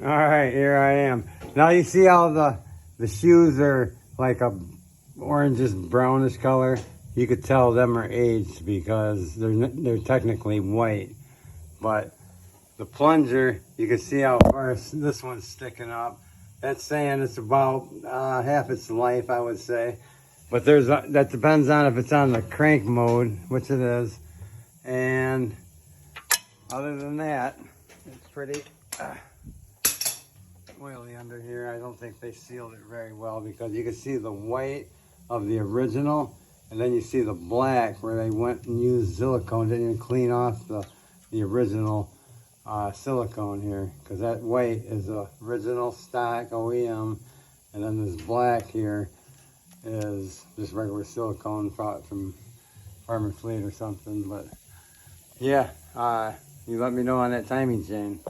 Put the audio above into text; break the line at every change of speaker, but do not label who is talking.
All right, here I am. Now you see how the shoes are like a orangish brownish color. You could tell them are aged because they're technically white. But the plunger, you can see how far this one's sticking up. That's saying it's about half its life, I would say. But that depends on if it's on the crank mode, which it is. And other than that, it's pretty oily under here. I don't think they sealed it very well because you can see the white of the original, and then you see the black where they went and used silicone, didn't even clean off the original silicone here, because that white is the original stock OEM, and then this black here is just regular silicone from Farmer Fleet or something. But yeah, you let me know on that timing chain.